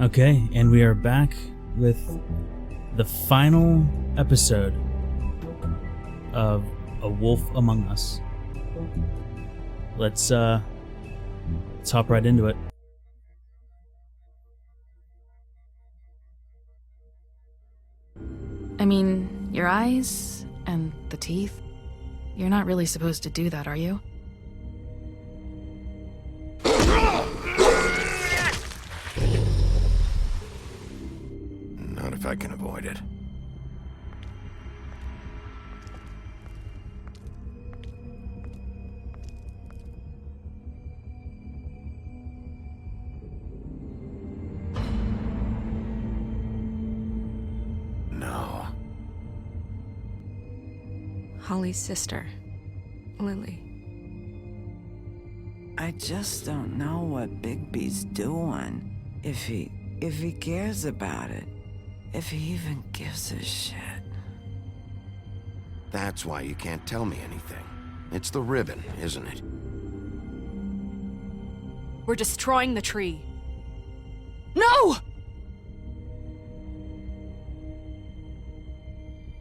Okay, and we are back with the final episode of A Wolf Among Us. Let's hop right into it. I mean, your eyes and the teeth. You're not really supposed to do that, are you? Not if I can avoid it. No. Holly's sister, Lily. I just don't know what Bigby's doing. If he cares about it. If he even gives a shit. That's why you can't tell me anything. It's the ribbon, isn't it? We're destroying the tree. No!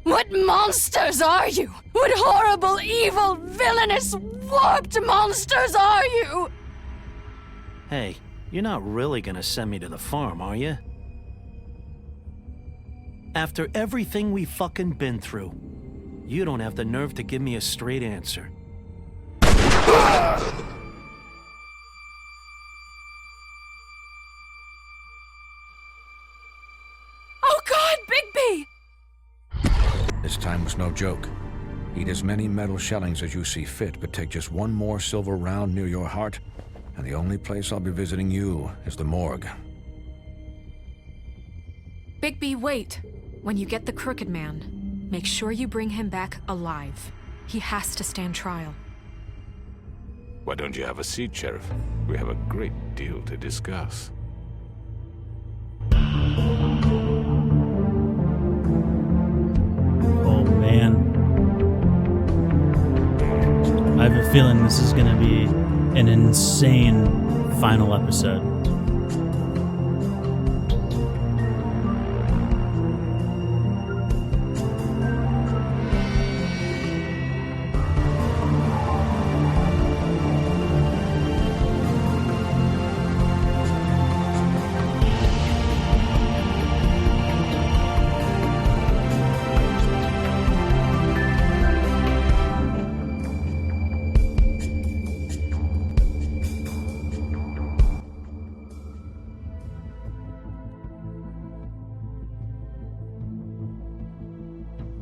What monsters are you? What horrible, evil, villainous, warped monsters are you? Hey, you're not really gonna send me to the farm, are you? After everything we fucking been through, you don't have the nerve to give me a straight answer. Oh God, Bigby! This time was no joke. Eat as many metal shellings as you see fit, but take just one more silver round near your heart, and the only place I'll be visiting you is the morgue. Bigby, wait. When you get the Crooked Man, make sure you bring him back alive. He has to stand trial. Why don't you have a seat, Sheriff? We have a great deal to discuss. Oh man. I have a feeling this is gonna be an insane final episode.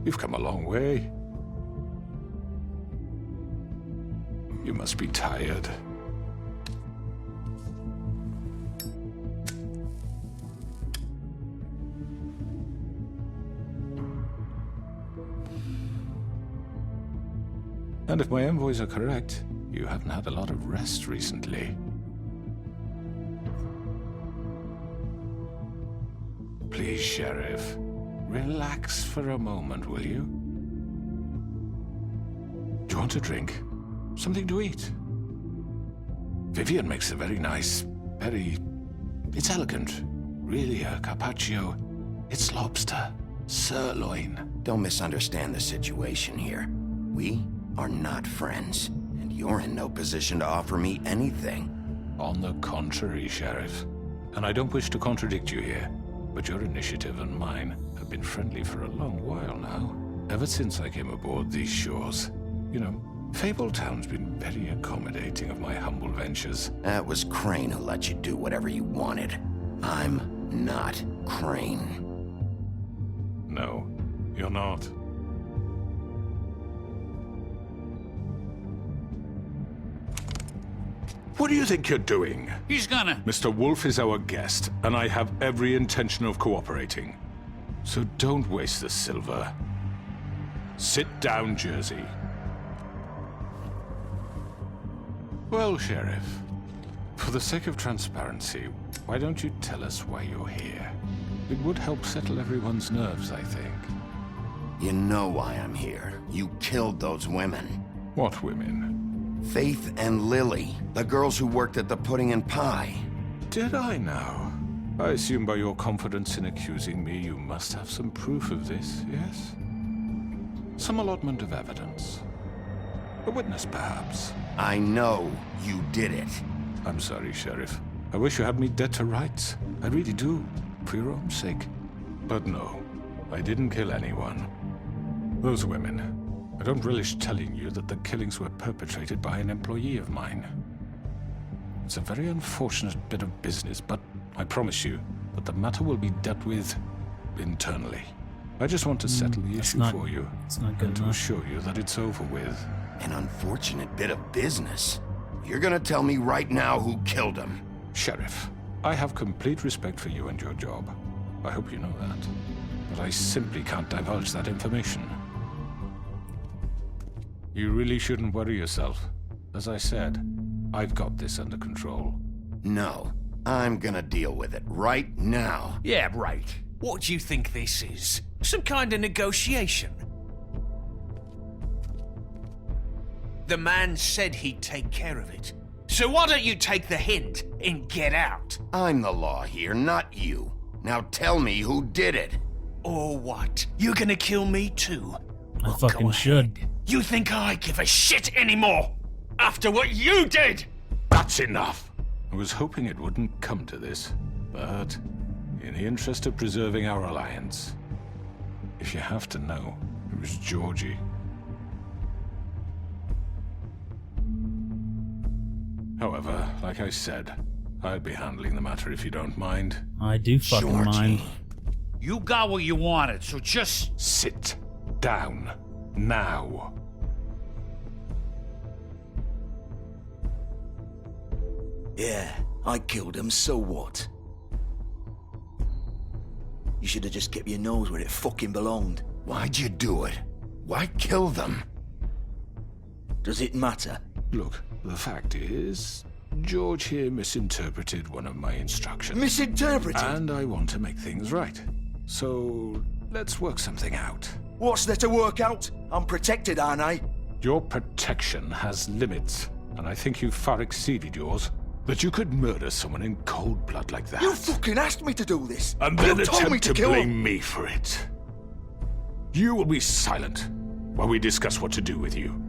You've come a long way. You must be tired. And if my envoys are correct, you haven't had a lot of rest recently. Please, Sheriff. Relax for a moment, will you? Do you want a drink? Something to eat? Vivian makes a very nice, it's elegant. Really a carpaccio. It's lobster, sirloin. Don't misunderstand the situation here. We are not friends, and you're in no position to offer me anything. On the contrary, Sheriff. And I don't wish to contradict you here, but your initiative and mine have been friendly for a long while now. Ever since I came aboard these shores. You know, Fabletown's been very accommodating of my humble ventures. That was Crane who let you do whatever you wanted. I'm not Crane. No, you're not. What do you think you're doing? He's gonna... Mr. Wolf is our guest, and I have every intention of cooperating. So don't waste the silver. Sit down, Jersey. Well, Sheriff, for the sake of transparency, why don't you tell us why you're here? It would help settle everyone's nerves, I think. You know why I'm here. You killed those women. What women? Faith and Lily, the girls who worked at the Pudding and Pie. Did I now? I assume by your confidence in accusing me, you must have some proof of this, yes? Some allotment of evidence. A witness, perhaps. I know you did it. I'm sorry, Sheriff. I wish you had me dead to rights. I really do, for your own sake. But no, I didn't kill anyone. Those women. I don't relish telling you that the killings were perpetrated by an employee of mine. It's a very unfortunate bit of business, but I promise you that the matter will be dealt with internally. I just want to settle the issue for you, It's not good and to enough. assure you that it's over with. An unfortunate bit of business. You're gonna tell me right now who killed him. Sheriff, I have complete respect for you and your job. I hope you know that. But I simply can't divulge that information. You really shouldn't worry yourself. As I said, I've got this under control. No, I'm gonna deal with it right now. Yeah, right. What do you think this is? Some kind of negotiation? The man said he'd take care of it. So why don't you take the hint and get out? I'm the law here, not you. Now tell me who did it. Or what? You're gonna kill me too? I Well, fucking go should. ahead. You think I give a shit anymore? After what you did? That's enough! I was hoping it wouldn't come to this, but in the interest of preserving our alliance, if you have to know, it was Georgie. However, like I said, I'll be handling the matter if you don't mind. I do fucking Georgie. mind. You got what you wanted, so just... Sit down. Now. Yeah, I killed him, so what? You should have just kept your nose where it fucking belonged. Why'd you do it? Why kill them? Does it matter? Look, the fact is, George here misinterpreted one of my instructions. Misinterpreted? And I want to make things right. So, let's work something out. What's there to work out? I'm protected, aren't I? Your protection has limits, and I think you've far exceeded yours. That you could murder someone in cold blood like that. You fucking asked me to do this. And then you told me attempt to to kill blame him. me for it. You will be silent while we discuss what to do with you.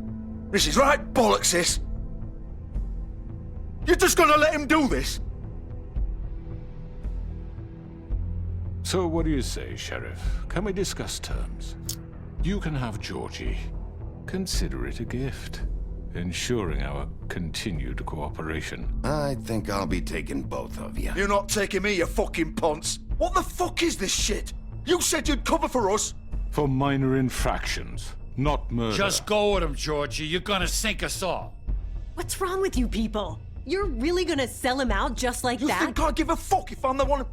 This is right bollocks, sis. You're just gonna let him do this? So what do you say, Sheriff? Can we discuss terms? You can have Georgie. Consider it a gift, ensuring our continued cooperation. I think I'll be taking both of you. You're not taking me, you fucking ponce. What the fuck is this shit? You said you'd cover for us. For minor infractions, not murder. Just go with him, Georgie. You're gonna sink us all. What's wrong with you people? You're really gonna sell him out just like You that? think I give a fuck if I'm the one?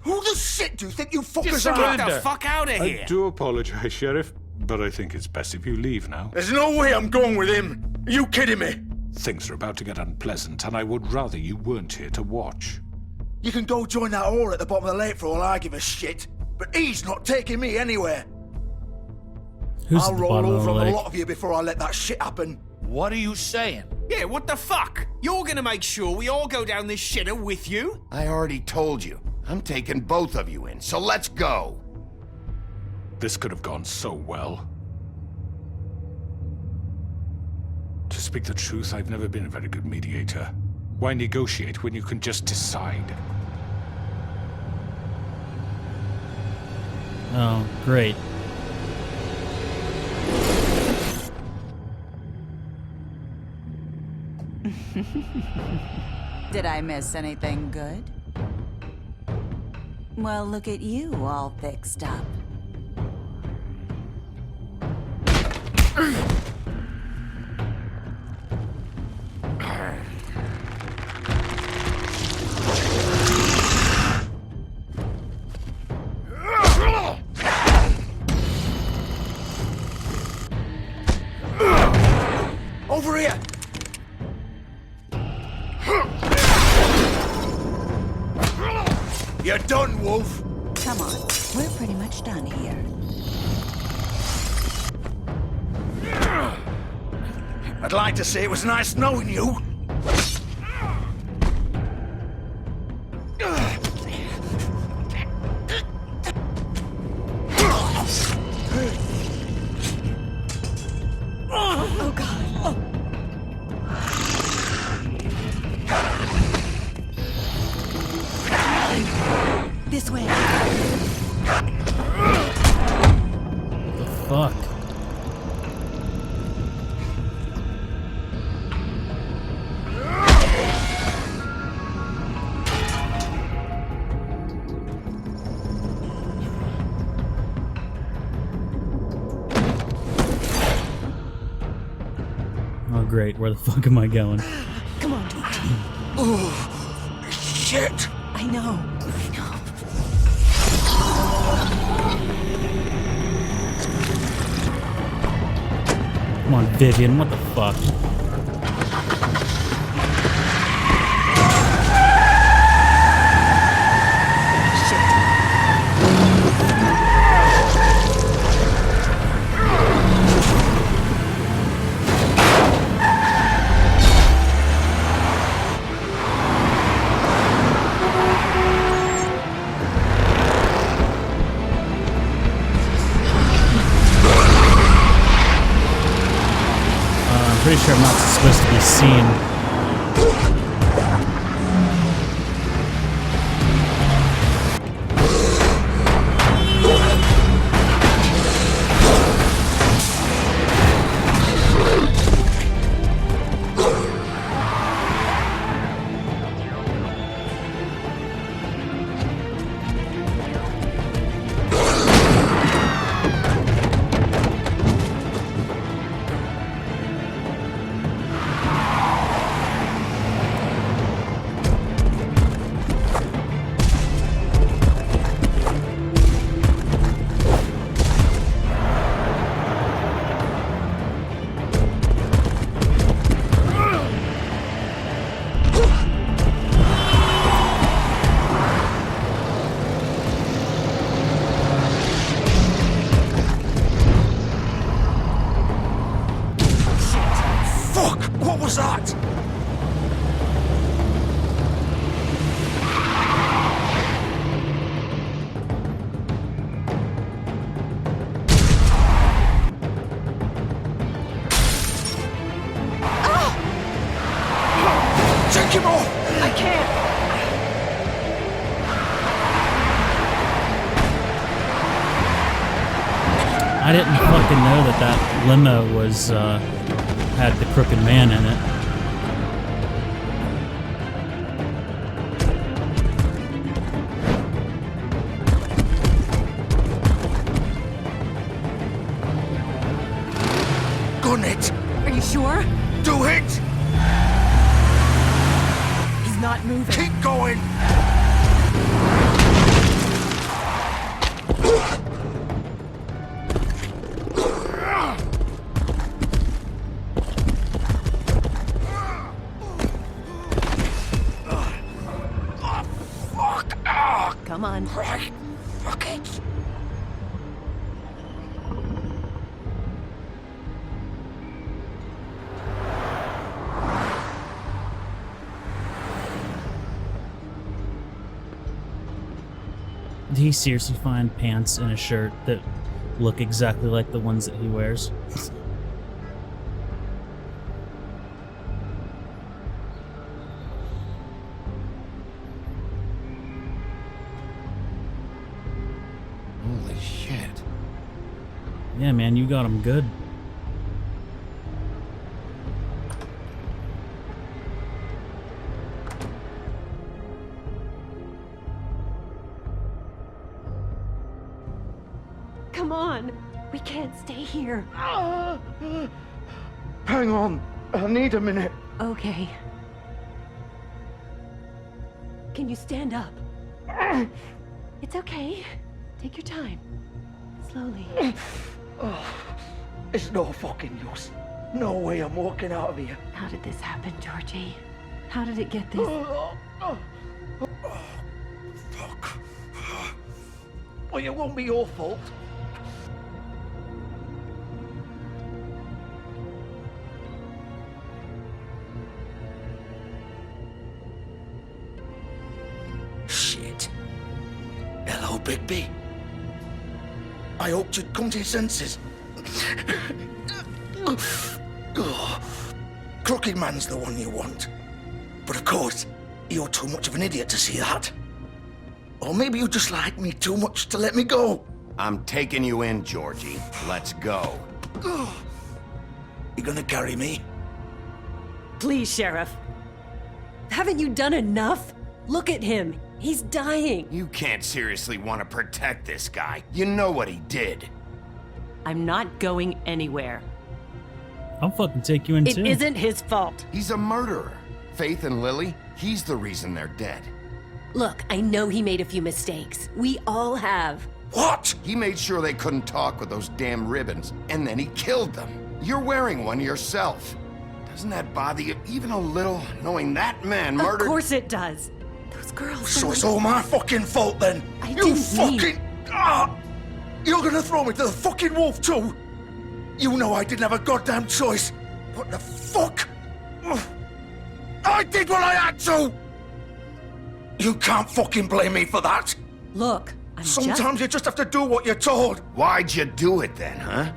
Who the shit do you think you fuckers are? Get the fuck out of I here! do apologize, Sheriff, but I think it's best if you leave now. There's no way I'm going with him. Are you kidding me? Things are about to get unpleasant, and I would rather you weren't here to watch. You can go join that whore at the bottom of the lake for all I give a shit. But he's not taking me anywhere. Who's I'll at the roll bottom of over the on the lake? lot of you before I let that shit happen. What are you saying? Yeah, what the fuck? You're gonna make sure we all go down this shitter with you? I already told you. I'm taking both of you in, so let's go. This could have gone so well. To speak the truth, I've never been a very good mediator. Why negotiate when you can just decide? Oh, great. Did I miss anything good? Well, look at you, all fixed up. Over here! You're done, Wolf! Come on, we're pretty much done here. I'd like to say it was nice knowing you. This way. The fuck? Oh great, where the fuck am I going? Come on, Georgie. Oh, shit! I know. Come on, Vivian, what the fuck? Pretty sure I'm not supposed to be seen. What was that? Take him off! I can't. I didn't fucking know that that limo was, had the Crooked Man in it. Gun it! Are you sure? Do it! He's not moving. Keep going! Come on. Right. Fuck it. Did he seriously find pants and a shirt that look exactly like the ones that he wears? Holy shit. Yeah, man, you got him good. Come on. We can't stay here. Hang on. I need a minute. Okay. Can you stand up? It's okay. Take your time. Slowly. It's no fucking use. No way I'm walking out of here. How did this happen, Georgie? How did it get this? Fuck. Well, it won't be your fault. Shit. Hello, Bigby. I hoped you'd come to your senses. Crooked Man's the one you want. But of course, you're too much of an idiot to see that. Or maybe you just like me too much to let me go. I'm taking you in, Georgie. Let's go. You gonna carry me? Please, Sheriff. Haven't you done enough? Look at him. He's dying. You can't seriously want to protect this guy. You know what he did. I'm not going anywhere. I'll fucking take you in It too. isn't his fault. He's a murderer. Faith and Lily, he's the reason they're dead. Look, I know he made a few mistakes. We all have. What? He made sure they couldn't talk with those damn ribbons, and then he killed them. You're wearing one yourself. Doesn't that bother you even a little, knowing that man murdered— Of course it does. Those girls. So it's all my fucking fault then? You didn't fucking... You're gonna throw me to the fucking wolf too? You know I didn't have a goddamn choice. What the fuck? I did what I had to! You can't fucking blame me for that. Look, Sometimes you just have to do what you're told. Why'd you do it then, huh?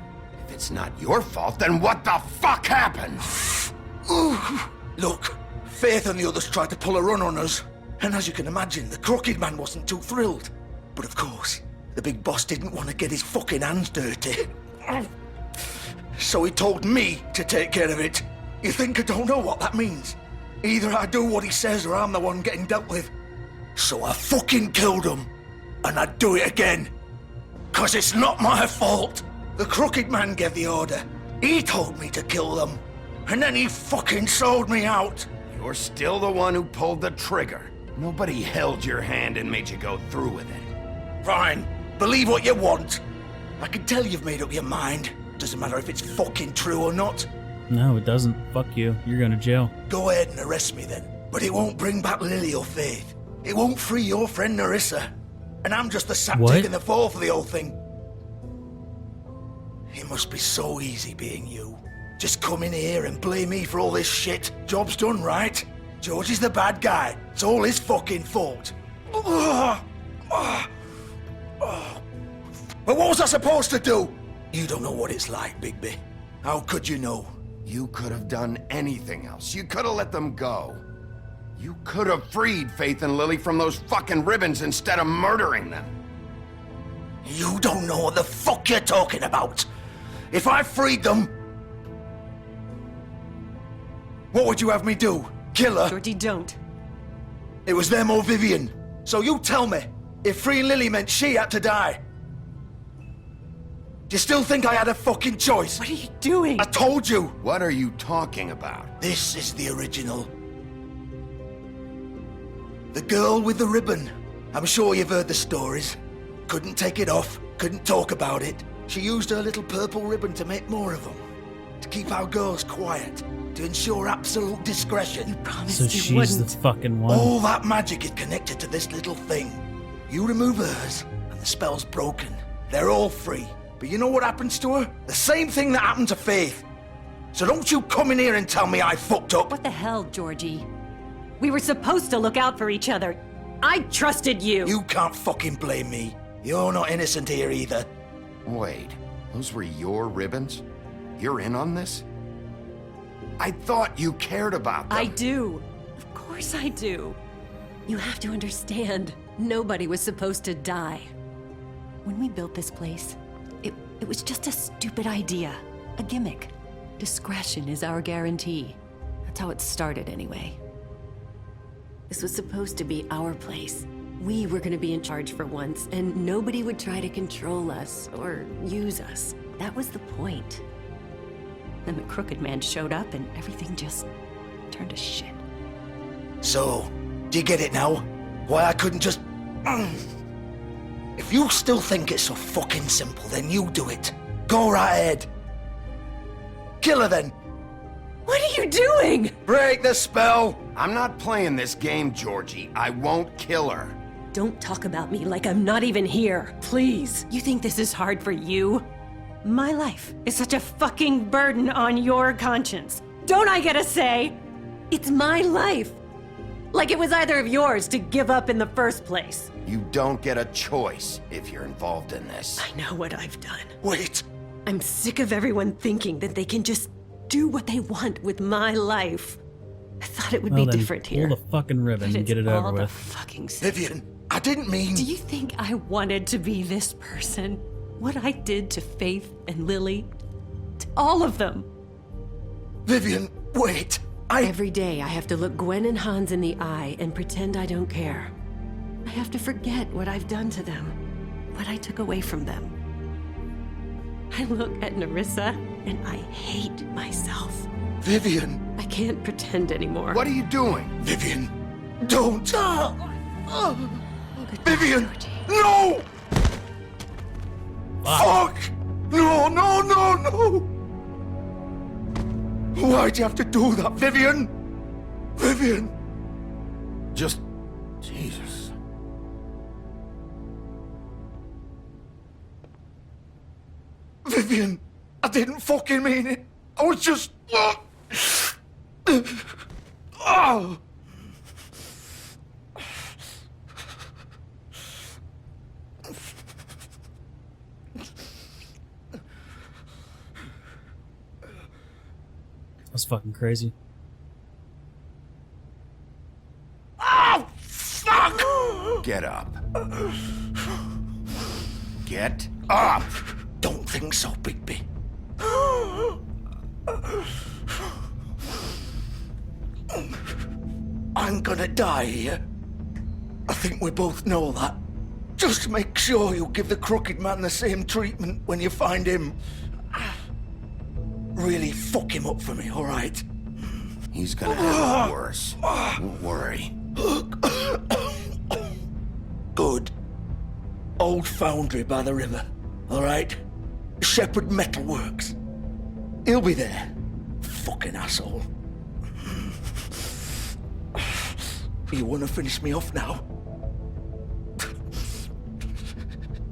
If it's not your fault, then what the fuck happened? Look, Faith and the others tried to pull a run on us. And as you can imagine, the Crooked Man wasn't too thrilled. But of course, the big boss didn't want to get his fucking hands dirty. So he told me to take care of it. You think I don't know what that means? Either I do what he says or I'm the one getting dealt with. So I fucking killed him. And I'd do it again. 'Cause it's not my fault. The Crooked Man gave the order. He told me to kill them. And then he fucking sold me out. You're still the one who pulled the trigger. Nobody held your hand and made you go through with it. Fine. Believe what you want. I can tell you've made up your mind. Doesn't matter if it's fucking true or not. No, it doesn't. Fuck you. You're going to jail. Go ahead and arrest me then. But it won't bring back Lily or Faith. It won't free your friend Narissa. And I'm just the sap What? taking the fall for the whole thing. It must be so easy being you. Just come in here and blame me for all this shit. Job's done, right? George is the bad guy. It's all his fucking fault. But what was I supposed to do? You don't know what it's like, Bigby. How could you know? You could have done anything else. You could have let them go. You could have freed Faith and Lily from those fucking ribbons instead of murdering them. You don't know what the fuck you're talking about. If I freed them... What would you have me do? Kill her? Georgie, don't. It was them or Vivian. So you tell me, if freeing Lily meant she had to die. Do you still think I had a fucking choice? What are you doing? I told you. What are you talking about? This is the original. The girl with the ribbon. I'm sure you've heard the stories. Couldn't take it off, couldn't talk about it. She used her little purple ribbon to make more of them. To keep our girls quiet. To ensure absolute discretion. You promised So she's the fucking one. All that magic is connected to this little thing. You remove hers, and the spell's broken. They're all free. But you know what happens to her? The same thing that happened to Faith. So don't you come in here and tell me I fucked up. What the hell, Georgie? We were supposed to look out for each other. I trusted you. You can't fucking blame me. You're not innocent here either. Wait, those were your ribbons? You're in on this? I thought you cared about them. I do. Of course I do. You have to understand, nobody was supposed to die. When we built this place, it was just a stupid idea. A gimmick. Discretion is our guarantee. That's how it started anyway. This was supposed to be our place. We were gonna be in charge for once, and nobody would try to control us or use us. That was the point. Then the Crooked Man showed up and everything just turned to shit. So, do you get it now? Why I couldn't just... If you still think it's so fucking simple, then you do it. Go right ahead. Kill her then. What are you doing? Break the spell. I'm not playing this game, Georgie. I won't kill her. Don't talk about me like I'm not even here, please. You think this is hard for you? My life is such a fucking burden on your conscience. Don't I get a say? It's my life. Like it was either of yours to give up in the first place. You don't get a choice if you're involved in this. I know what I've done. Wait. I'm sick of everyone thinking that they can just do what they want with my life. I thought it would Well be then, different here. pull the fucking ribbon But and it's get it all over the with. fucking same. Vivian, I I didn't mean... Do you think I wanted to be this person? What I did to Faith and Lily? To all of them? Vivian, wait. Every day I have to look Gwen and Hans in the eye and pretend I don't care. I have to forget what I've done to them, what I took away from them. I look at Nerissa and I hate myself. Vivian. I can't pretend anymore. What are you doing? Vivian, don't. Vivian, no! Fuck! No, no, no, no! Why'd you have to do that, Vivian? Vivian! Just... Jesus. Vivian, I didn't fucking mean it. I was just... Oh! That's fucking crazy. Oh, fuck! Get up. Get up! Don't think so, Bigby. I'm gonna die here. I think we both know that. Just make sure you give the Crooked Man the same treatment when you find him. Really fuck him up for me, all right? He's gonna have it worse. Don't worry. Good. Old foundry by the river, all right? Shepherd Metalworks. He'll be there. Fucking asshole. You want to finish me off now?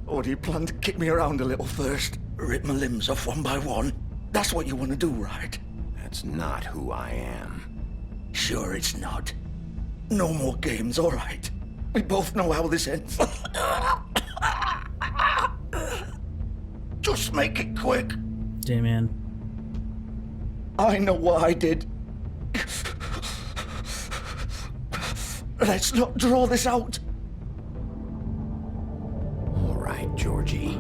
Or do you plan to kick me around a little first? Rip my limbs off one by one? That's what you want to do, right? That's not who I am. Sure it's not. No more games, all right? We both know how this ends. Just make it quick. Damien. I know what I did. Let's not draw this out. All right, Georgie.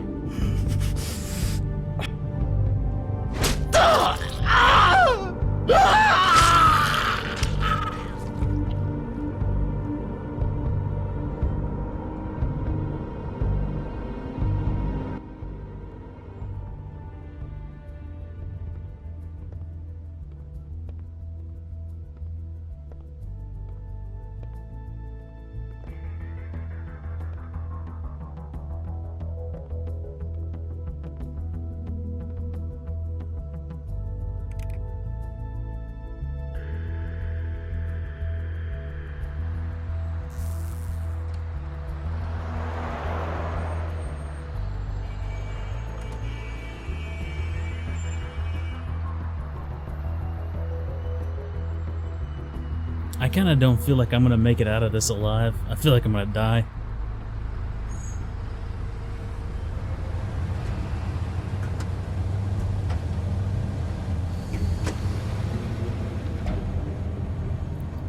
I kind of don't feel like I'm gonna make it out of this alive. I feel like I'm gonna die.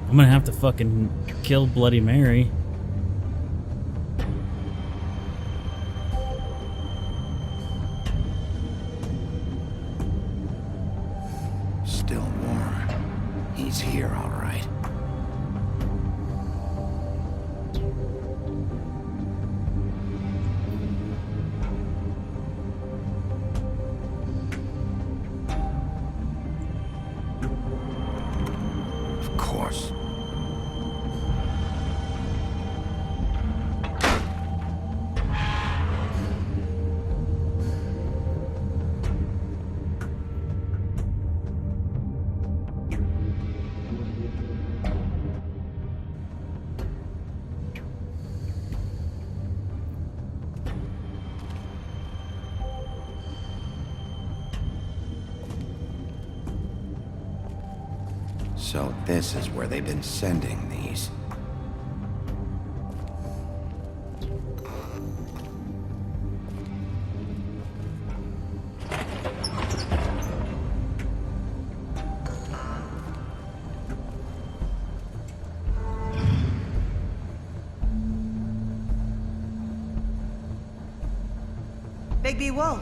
I'm gonna have to fucking kill Bloody Mary. Still warm. He's here, all right. Of course. So this is where they've been sending these. Bigby Wolf.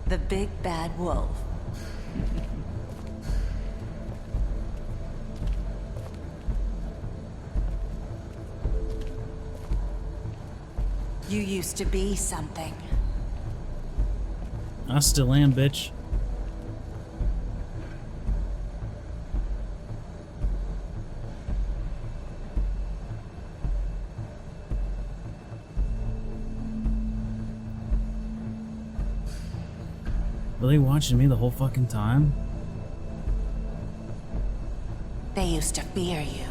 The big bad wolf. You used to be something. I still am, bitch. Were they watching me the whole fucking time? They used to fear you.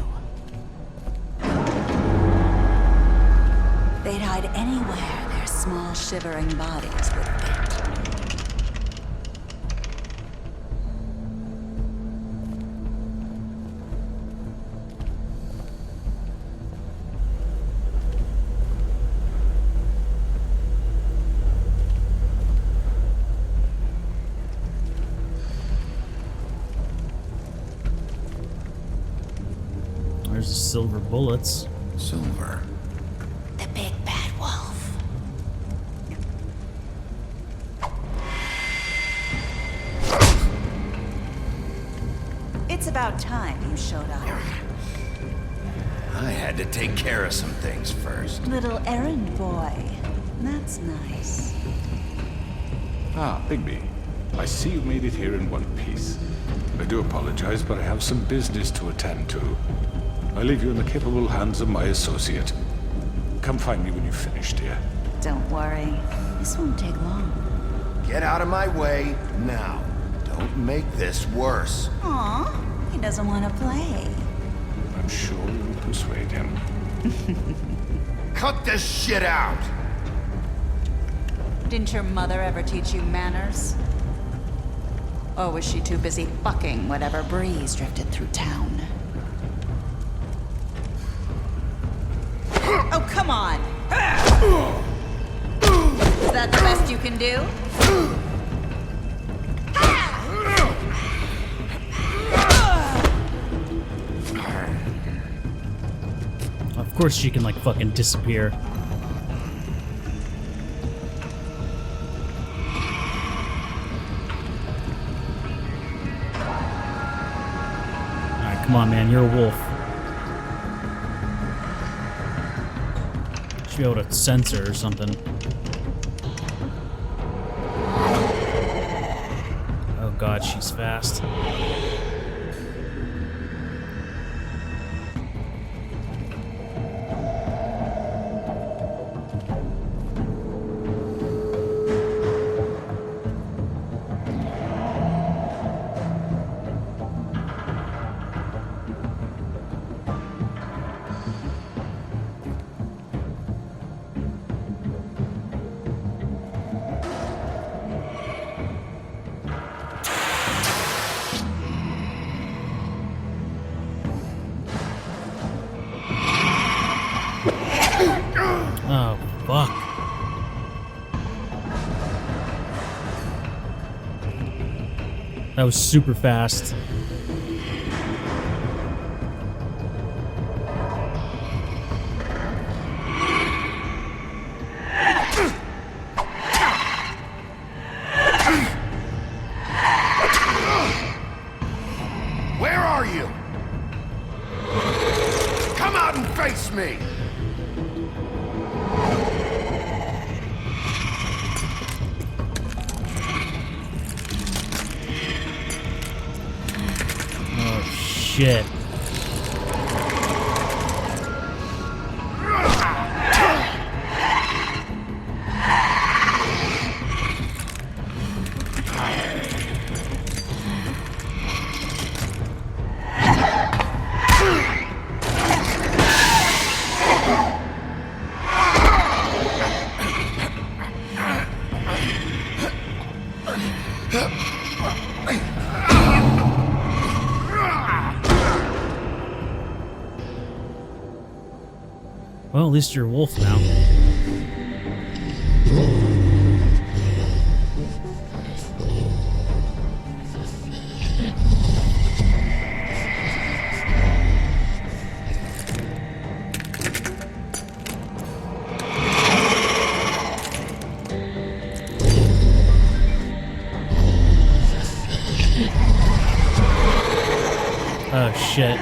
They'd hide anywhere their small shivering bodies would fit. There's the silver bullets. Silver. The big bad wolf. It's about time you showed up. I had to take care of some things first. Little errand boy. That's nice. Ah, Bigby. I see you made it here in one piece. I do apologize, but I have some business to attend to. I leave you in the capable hands of my associate. Come find me when you've finished, dear. Don't worry. This won't take long. Get out of my way now. Don't make this worse. Aw, he doesn't want to play. I'm sure you'll persuade him. Cut this shit out! Didn't your mother ever teach you manners? Or was she too busy fucking whatever breeze drifted through town? Oh, come on! Is that the best you can do? Of course she can, like, fucking disappear. Alright, come on, man. You're a wolf. Should be able to sense her or something. Oh god, she's fast. Oh, fuck. That was super fast. Where are you? Come out and face me! Shit. Well, at least you're a wolf now. shit.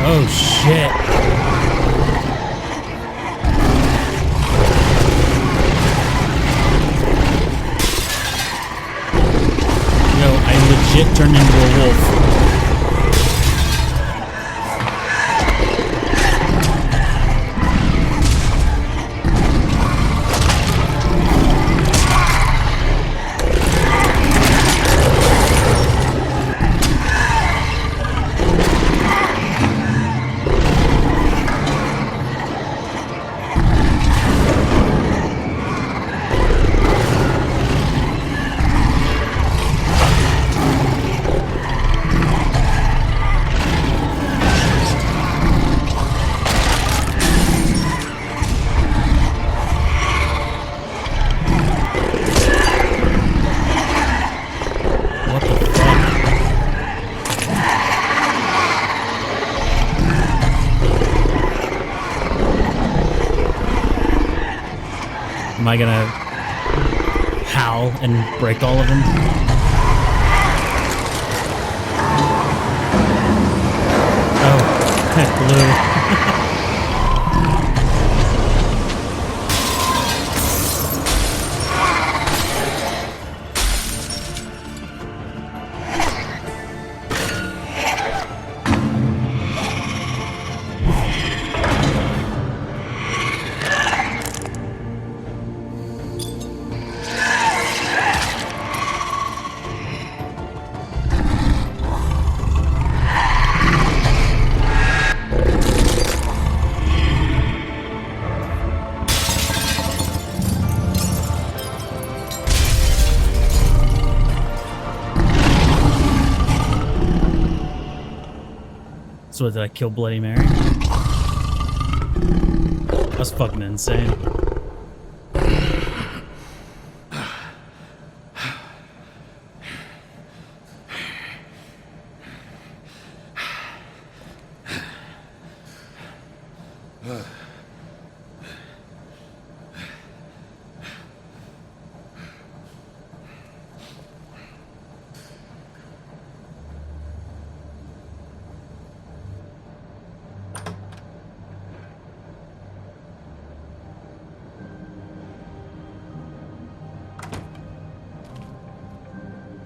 Oh shit. Yo, I legit turned into a wolf. Am I gonna howl and break all of them? Oh, that blew. So did I kill Bloody Mary? That's fucking insane.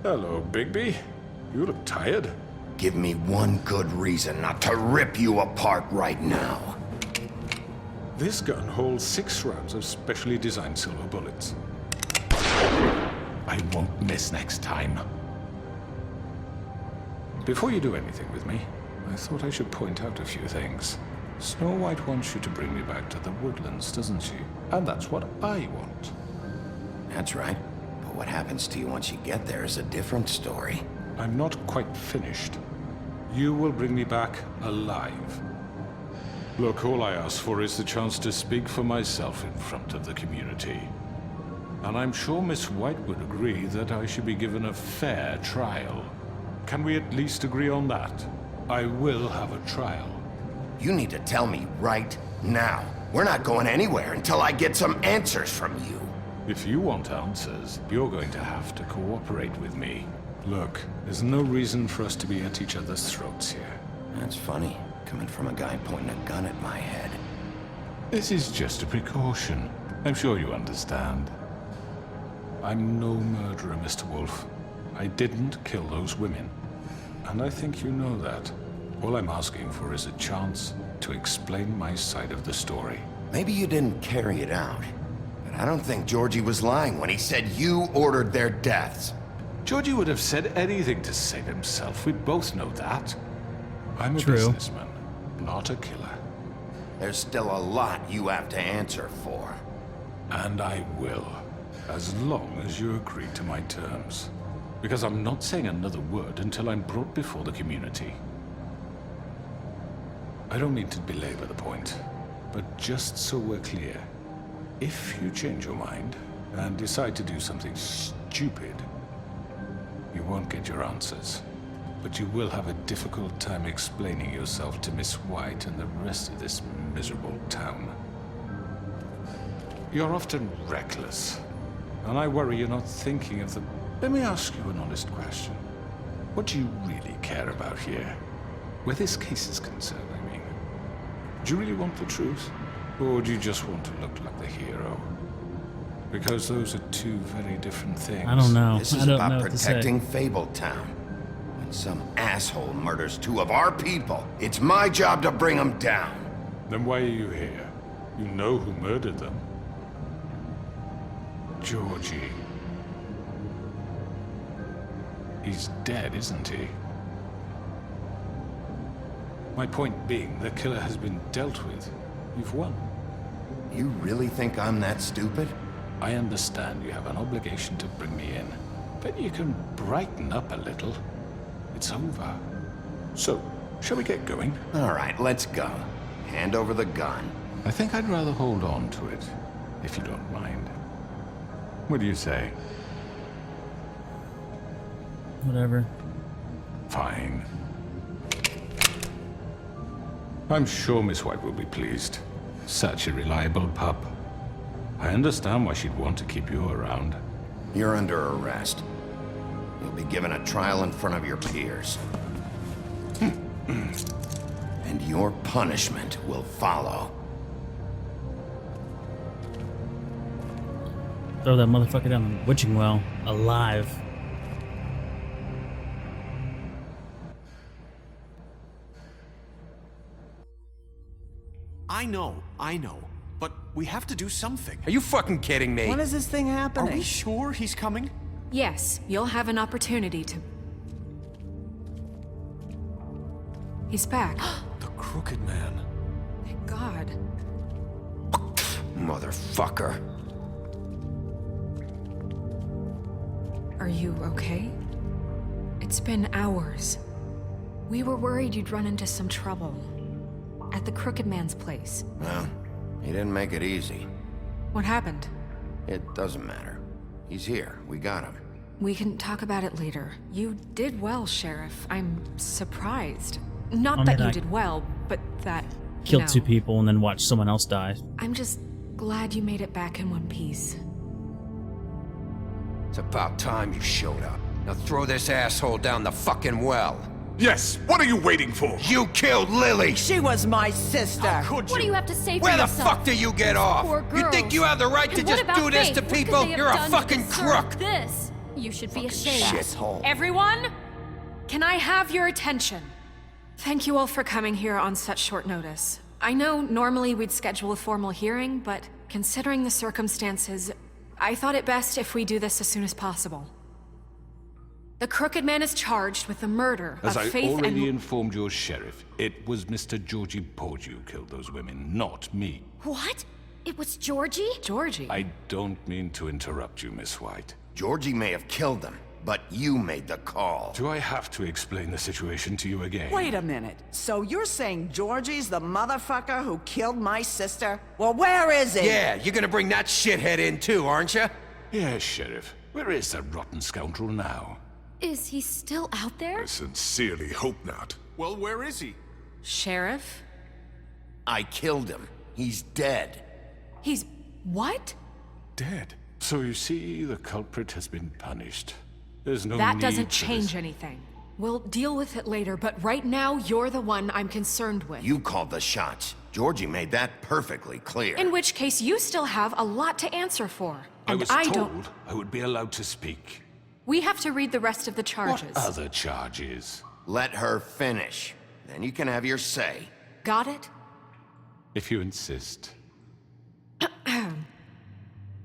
Hello, Bigby. You look tired. Give me one good reason not to rip you apart right now. This gun holds 6 rounds of specially designed silver bullets. I won't miss next time. Before you do anything with me, I thought I should point out a few things. Snow White wants you to bring me back to the woodlands, doesn't she? And that's what I want. That's right. But what happens to you once you get there is a different story. I'm not quite finished. You will bring me back alive. Look, all I ask for is the chance to speak for myself in front of the community. And I'm sure Miss White would agree that I should be given a fair trial. Can we at least agree on that? I will have a trial. You need to tell me right now. We're not going anywhere until I get some answers from you. If you want answers, you're going to have to cooperate with me. Look, there's no reason for us to be at each other's throats here. That's funny, coming from a guy pointing a gun at my head. This is just a precaution. I'm sure you understand. I'm no murderer, Mr. Wolf. I didn't kill those women. And I think you know that. All I'm asking for is a chance to explain my side of the story. Maybe you didn't carry it out, but I don't think Georgie was lying when he said you ordered their deaths. Georgie would have said anything to save himself. We both know that. I'm a businessman, not a killer. There's still a lot you have to answer for. And I will, as long as you agree to my terms. Because I'm not saying another word until I'm brought before the community. I don't mean to belabor the point, but just so we're clear, if you change your mind and decide to do something stupid, you won't get your answers. But you will have a difficult time explaining yourself to Miss White and the rest of this miserable town. You're often reckless, and I worry you're not thinking of the... Let me ask you an honest question. What do you really care about here? Where this case is concerned, I mean. Do you really want the truth? Or do you just want to look like the hero? Because those are two very different things. I don't know. This is about protecting Fabletown. When some asshole murders two of our people, it's my job to bring them down. Then why are you here? You know who murdered them. Georgie. He's dead, isn't he? My point being, the killer has been dealt with. You've won. You really think I'm that stupid? I understand you have an obligation to bring me in, but you can brighten up a little. It's over. So, shall we get going? All right, let's go. Hand over the gun. I think I'd rather hold on to it, if you don't mind. What do you say? Whatever. Fine. I'm sure Miss White will be pleased. Such a reliable pup. I understand why she'd want to keep you around. You're under arrest. You'll be given a trial in front of your peers. And your punishment will follow. Throw that motherfucker down the witching well, alive. I know. But we have to do something. Are you fucking kidding me? When is this thing happening? Are we sure he's coming? Yes, you'll have an opportunity to... He's back. The Crooked Man. Thank God. Motherfucker. Are you okay? It's been hours. We were worried you'd run into some trouble. At the Crooked Man's place. Well, he didn't make it easy. What happened? It doesn't matter. He's here. We got him. We can talk about it later. You did well, Sheriff. I'm surprised. Not that you did well, but that... Killed two people and then watched someone else die. I'm just glad you made it back in one piece. It's about time you showed up. Now throw this asshole down the fucking well. Yes, what are you waiting for? You killed Lily! She was my sister! How could you? What do you have to say for Where the yourself? fuck do you get off? Poor You think girls. you have the right to And just what about do this Faith? to What could people? they have You're a done to fucking deserve crook! This. You should be ashamed. Shithole. Everyone, can I have your attention? Thank you all for coming here on such short notice. I know normally we'd schedule a formal hearing, but considering the circumstances, I thought it best if we do this as soon as possible. The Crooked Man is charged with the murder As of I Faith already and... informed your sheriff, it was Mr. Georgie Porgy who killed those women, not me. What? It was Georgie? Georgie? I don't mean to interrupt you, Miss White. Georgie may have killed them, but you made the call. Do I have to explain the situation to you again? Wait a minute. So you're saying Georgie's the motherfucker who killed my sister? Well, where is he? Yeah, you're gonna bring that shithead in too, aren't you? Yes, Sheriff. Where is that rotten scoundrel now? Is he still out there? I sincerely hope not. Well, where is he? Sheriff? I killed him. He's dead. He's... what? Dead. So you see, the culprit has been punished. There's no That need doesn't for change this. anything. We'll deal with it later, but right now, you're the one I'm concerned with. You called the shots. Georgie made that perfectly clear. In which case, you still have a lot to answer for. I And was I told don't... I would be allowed to speak. We have to read the rest of the charges. What other charges? Let her finish. Then you can have your say. Got it? If you insist.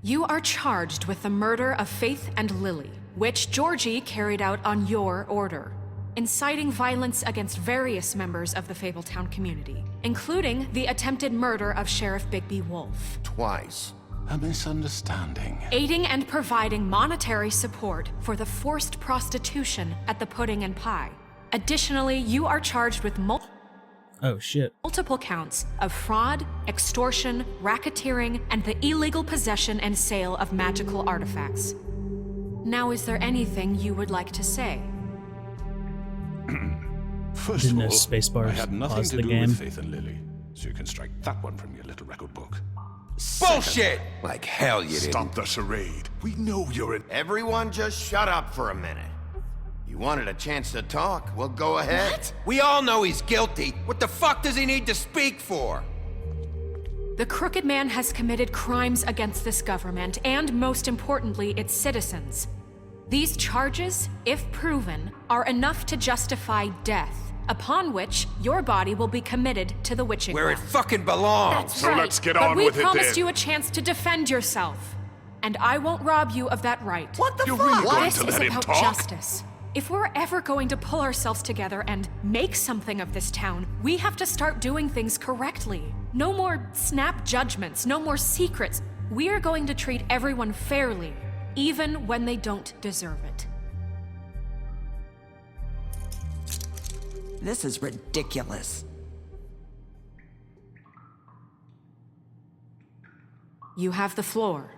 You are charged with the murder of Faith and Lily, which Georgie carried out on your order, inciting violence against various members of the Fabletown community, including the attempted murder of Sheriff Bigby Wolf. Twice. A misunderstanding. Aiding and providing monetary support for the forced prostitution at the Pudding and Pie. Additionally, you are charged with Oh shit. multiple counts of fraud, extortion, racketeering, and the illegal possession and sale of magical artifacts. Now, is there anything you would like to say? First Didn't of know all, Spacebars I had nothing paused to the do game. with Faith and Lily, so you can strike that one from your little record book. Bullshit! Like hell you didn't. Stop the charade. We know you're an... Everyone just shut up for a minute. You wanted a chance to talk? Well, go ahead. What? We all know he's guilty. What the fuck does he need to speak for? The Crooked Man has committed crimes against this government and, most importantly, its citizens. These charges, if proven, are enough to justify death, upon which your body will be committed to the witching Where it well. fucking belongs. So Right, let's get but on we with it promised then. you a chance to defend yourself, and I won't rob you of that right. What the You're fuck? really going This to is let him about talk? justice. If we're ever going to pull ourselves together and make something of this town, we have to start doing things correctly. No more snap judgments, no more secrets. We are going to treat everyone fairly, even when they don't deserve it. This is ridiculous. You have the floor.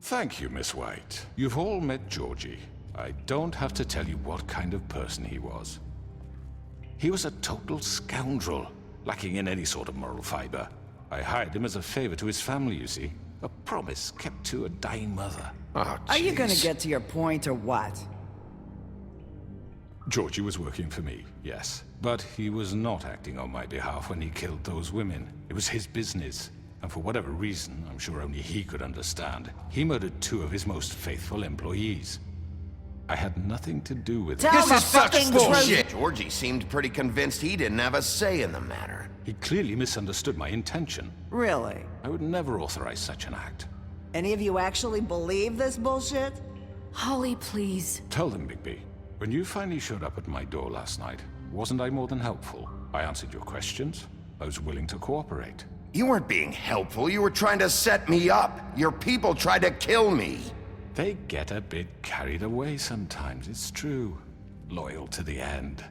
Thank you, Miss White. You've all met Georgie. I don't have to tell you what kind of person he was. He was a total scoundrel, lacking in any sort of moral fiber. I hired him as a favor to his family, you see. A promise kept to a dying mother. Oh, Are you gonna jeez. get to your point or what? Georgie was working for me, yes. But he was not acting on my behalf when he killed those women. It was his business. And for whatever reason, I'm sure only he could understand, he murdered 2 of his most faithful employees. I had nothing to do with it. Tell the This is such fucking bullshit. truth. Georgie seemed pretty convinced he didn't have a say in the matter. He clearly misunderstood my intention. Really? I would never authorize such an act. Any of you actually believe this bullshit? Holly, please. Tell them, Bigby. When you finally showed up at my door last night, wasn't I more than helpful? I answered your questions. I was willing to cooperate. You weren't being helpful. You were trying to set me up. Your people tried to kill me. They get a bit carried away sometimes, it's true. Loyal to the end.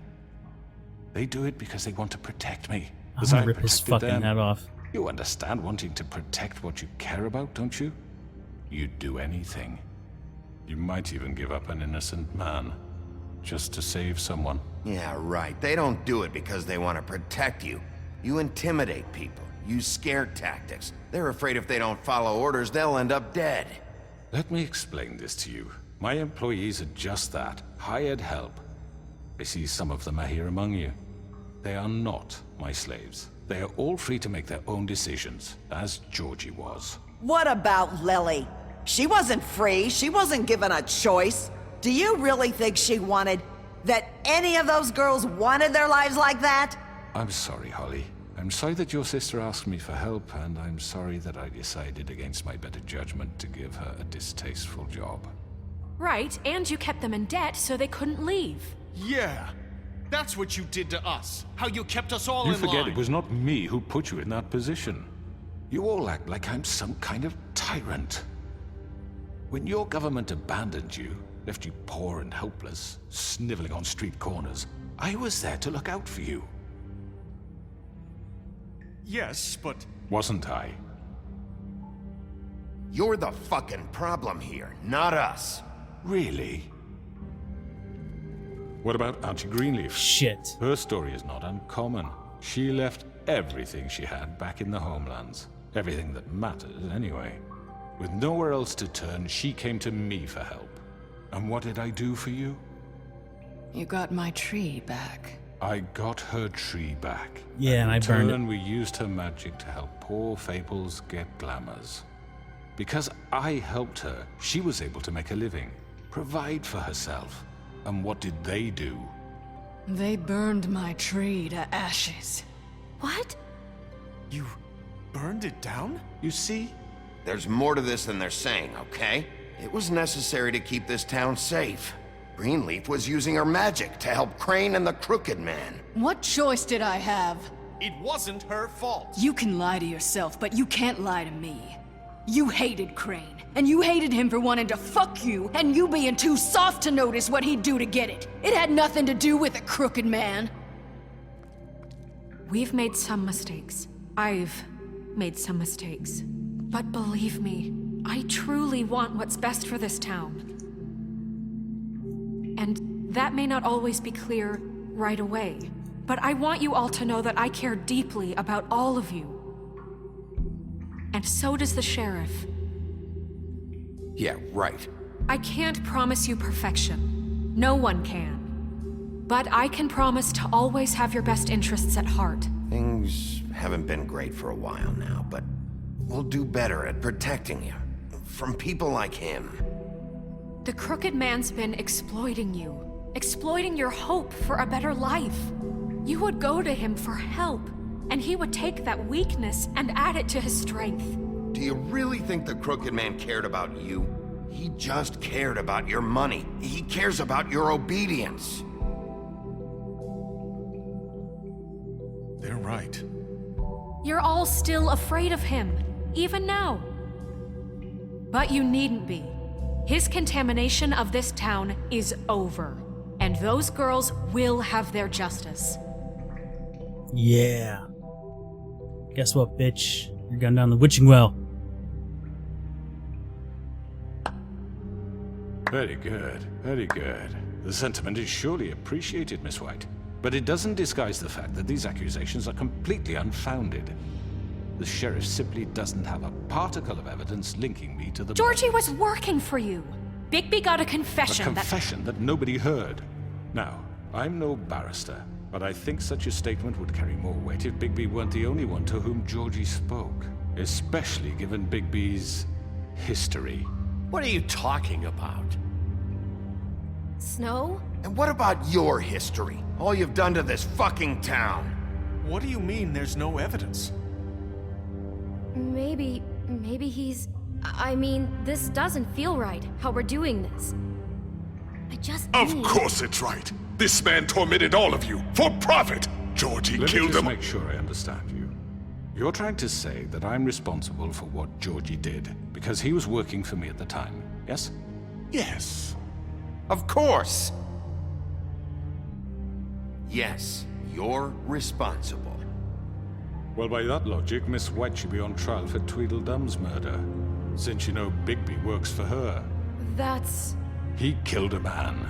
They do it because they want to protect me. I'm As gonna I rip his protected fucking them. head off. You understand wanting to protect what you care about, don't you? You'd do anything. You might even give up an innocent man, just to save someone. Yeah, right. They don't do it because they want to protect you. You intimidate people. Use scare tactics. They're afraid if they don't follow orders, they'll end up dead. Let me explain this to you. My employees are just that, hired help. I see some of them are here among you. They are not my slaves. They are all free to make their own decisions, as Georgie was. What about Lily? She wasn't free. She wasn't given a choice. Do you really think she wanted... that any of those girls wanted their lives like that? I'm sorry, Holly. I'm sorry that your sister asked me for help, and I'm sorry that I decided against my better judgment to give her a distasteful job. Right, and you kept them in debt so they couldn't leave. Yeah. That's what you did to us. How you kept us all You in forget line. it was not me who put you in that position. You all act like I'm some kind of tyrant. When your government abandoned you, left you poor and helpless, sniveling on street corners, I was there to look out for you. Yes, but... Wasn't I? You're the fucking problem here, not us. Really? What about Auntie Greenleaf? Shit. Her story is not uncommon. She left everything she had back in the homelands. Everything that matters, anyway. With nowhere else to turn, she came to me for help. And what did I do for you? You got my tree back. I got her tree back. Yeah, and I In burned it. turn, we used her magic to help poor Fables get glamours. Because I helped her, she was able to make a living. provide for herself. And what did they do? They burned my tree to ashes. What? You burned it down? You see? There's more to this than they're saying, okay? It was necessary to keep this town safe. Greenleaf was using her magic to help Crane and the Crooked Man. What choice did I have? It wasn't her fault. You can lie to yourself, but you can't lie to me. You hated Crane, and you hated him for wanting to fuck you, and you being too soft to notice what he'd do to get it. It had nothing to do with the Crooked Man. We've made some mistakes. I've made some mistakes. But believe me, I truly want what's best for this town. And that may not always be clear right away, but I want you all to know that I care deeply about all of you. And so does the sheriff. Yeah, right. I can't promise you perfection. No one can. But I can promise to always have your best interests at heart. Things haven't been great for a while now, but we'll do better at protecting you. From people like him. The Crooked Man's been exploiting you. Exploiting your hope for a better life. You would go to him for help, and he would take that weakness and add it to his strength. Do you really think the Crooked Man cared about you? He just cared about your money. He cares about your obedience. They're right. You're all still afraid of him, even now. But you needn't be. His contamination of this town is over, and those girls will have their justice. Yeah. Guess what, bitch? You're going down the witching well. Very good, very good. The sentiment is surely appreciated, Miss White. But it doesn't disguise the fact that these accusations are completely unfounded. The sheriff simply doesn't have a particle of evidence linking me to the... Georgie was working for you. Bigby got a confession A confession that nobody heard. Now, I'm no barrister, but I think such a statement would carry more weight if Bigby weren't the only one to whom Georgie spoke. Especially given Bigby's history. What are you talking about? Snow? And what about your history? All you've done to this fucking town. What do you mean there's no evidence? Maybe he's... I mean, this doesn't feel right, how we're doing this. I just Of need... course it's right. This man tormented all of you for profit. Georgie Let me killed just them. make sure I understand you. You're trying to say that I'm responsible for what Georgie did because he was working for me at the time, yes? Yes. Of course. Yes, you're responsible. Well, by that logic, Miss White should be on trial for Tweedledum's murder, since you know Bigby works for her. That's... He killed a man.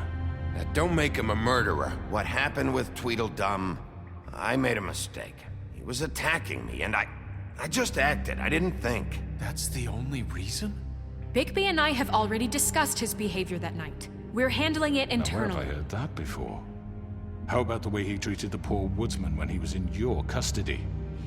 Now, don't make him a murderer. What happened with Tweedledum, I made a mistake. He was attacking me, and I just acted. I didn't think. That's the only reason? Bigby and I have already discussed his behavior that night. We're handling it Now, internally. where have I heard that before? How about the way he treated the poor woodsman when he was in your custody?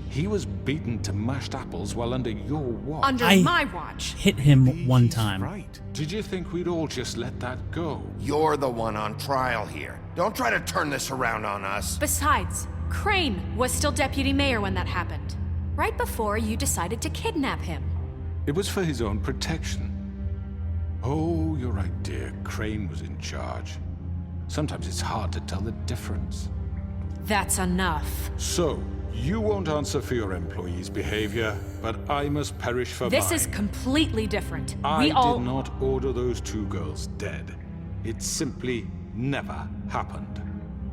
He was beaten to mashed apples while under your watch. Under my watch. Hit him one time. Right. Did you think we'd all just let that go? You're the one on trial here. Don't try to turn this around on us. Besides, Crane was still deputy mayor when that happened. Right before you decided to kidnap him. It was for his own protection. Oh, you're right, dear. Crane was in charge. Sometimes it's hard to tell the difference. That's enough. So, you won't answer for your employees' behavior, but I must perish for This mine. is completely different. I We all... did not order those two girls dead. It simply never happened.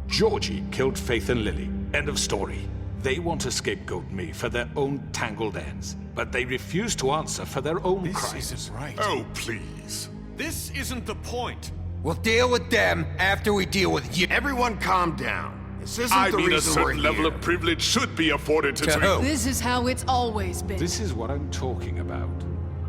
Georgie killed Faith and Lily. End of story. They want to scapegoat me for their own tangled ends, but they refuse to answer for their own crimes. This isn't right. Oh, please. This isn't the point. We'll deal with them after we deal with you. Everyone calm down. This isn't I the mean, a reason we're certain level here. of privilege should be afforded to... To who? This is how it's always been. This is what I'm talking about.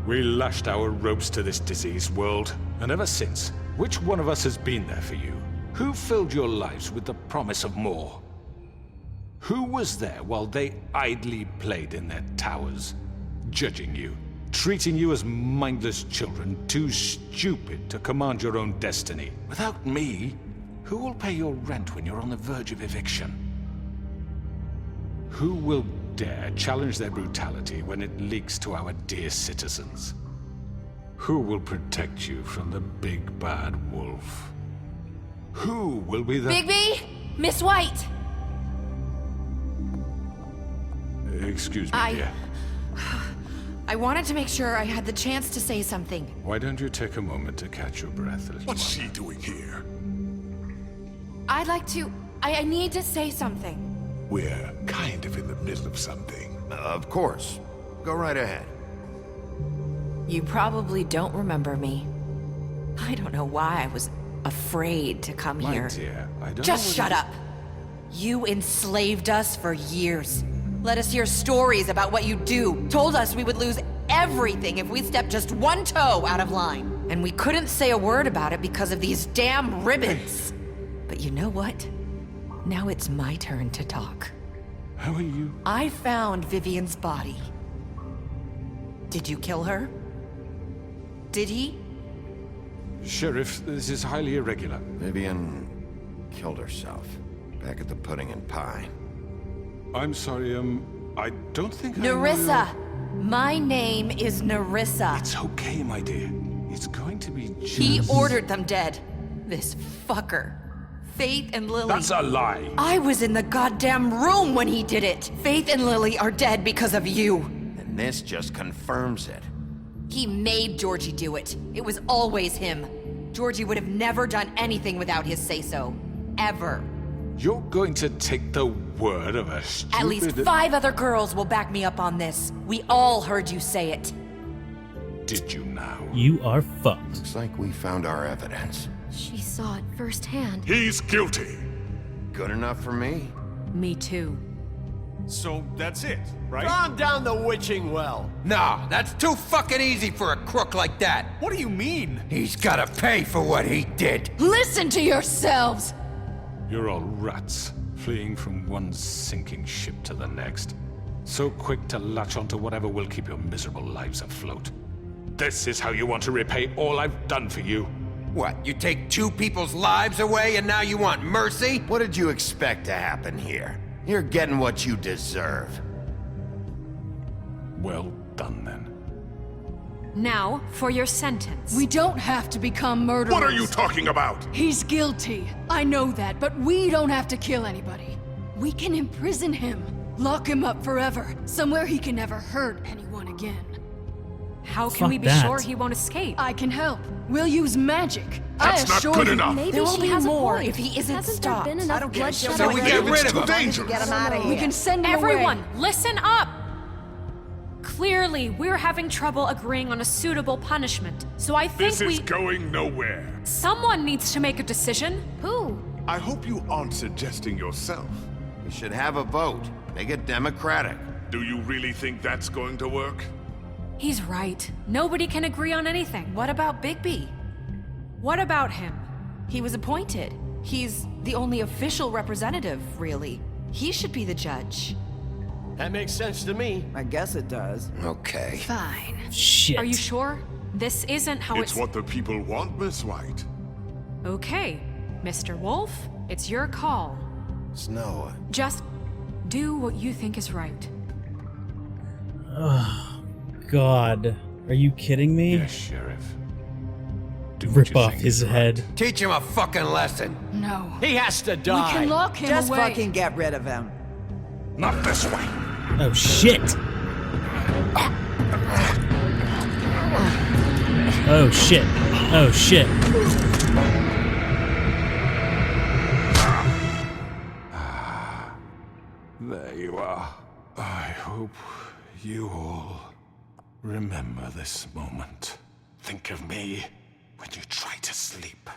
We lashed our ropes to this diseased world, and ever since, which one of us has been there for you? Who filled your lives with the promise of more? Who was there while they idly played in their towers, judging you, treating you as mindless children, too stupid to command your own destiny. Without me, who will pay your rent when you're on the verge of eviction? Who will dare challenge their brutality when it leaks to our dear citizens? Who will protect you from the big bad wolf? Who will be the— Bigby! Miss White! Excuse me, dear. I wanted to make sure I had the chance to say something. Why don't you take a moment to catch your breath a little? What's she doing here? I'd like to... I need to say something. We're kind of in the middle of something. Of course. Go right ahead. You probably don't remember me. I don't know why I was afraid to come My here. dear, I don't Just know shut up! You enslaved us for years. Let us hear stories about what you do. Told us we would lose everything if we stepped just one toe out of line. And we couldn't say a word about it because of these damn ribbons. But you know what? Now it's my turn to talk. How are you? I found Vivian's body. Did you kill her? Did he? Sheriff, this is highly irregular. Vivian killed herself back at the Pudding and Pie. I'm sorry, I don't think Nerissa! My name is Nerissa. It's okay, my dear. It's going to be just... He ordered them dead. This fucker. Faith and Lily. That's a lie. I was in the goddamn room when he did it. Faith and Lily are dead because of you. And this just confirms it. He made Georgie do it. It was always him. Georgie would have never done anything without his say-so. Ever. You're going to take the word of a stupid... At least 5 other girls will back me up on this. We all heard you say it. Did you now? You are fucked. Looks like we found our evidence. She saw it firsthand. He's guilty. Good enough for me. Me too. So that's it, right? Calm down the witching well. Nah, that's too fucking easy for a crook like that. What do you mean? He's gotta pay for what he did. Listen to yourselves! You're all rats, fleeing from one sinking ship to the next. So quick to latch onto whatever will keep your miserable lives afloat. This is how you want to repay all I've done for you. What, you take 2 people's lives away and now you want mercy? What did you expect to happen here? You're getting what you deserve. Well done, then. Now, for your sentence. We don't have to become murderers. What are you talking about? He's guilty. I know that, but we don't have to kill anybody. We can imprison him. Lock him up forever. Somewhere he can never hurt anyone again. How can Fuck we be that. sure he won't escape? I can help. We'll use magic. That's not assure good you. enough. Maybe There will she be has more a point. if he isn't Hasn't stopped. there been enough I don't get bloodshed it. So we already? get rid of It's too him. dangerous. Get him out of here. We can send him Everyone, away. listen up! Clearly, we're having trouble agreeing on a suitable punishment. So I think This is going nowhere. Someone needs to make a decision. Who? I hope you aren't suggesting yourself. We should have a vote. Make it democratic. Do you really think that's going to work? He's right. Nobody can agree on anything. What about Bigby? What about him? He was appointed. He's the only official representative, really. He should be the judge. That makes sense to me. I guess it does. Okay. Fine. Shit. Are you sure? This isn't how It's what the people want, Miss White. Okay, Mr. Wolf, it's your call. Snow. Just do what you think is right. Oh, God. Are you kidding me? Yes, Sheriff. Do what Rip you off think his is right. head. Teach him a fucking lesson. No. He has to We die. can lock him Just away. fucking get rid of him. Not this way. Oh, shit. Oh, shit. Oh, shit. There you are. I hope you all remember this moment. Think of me when you try to sleep.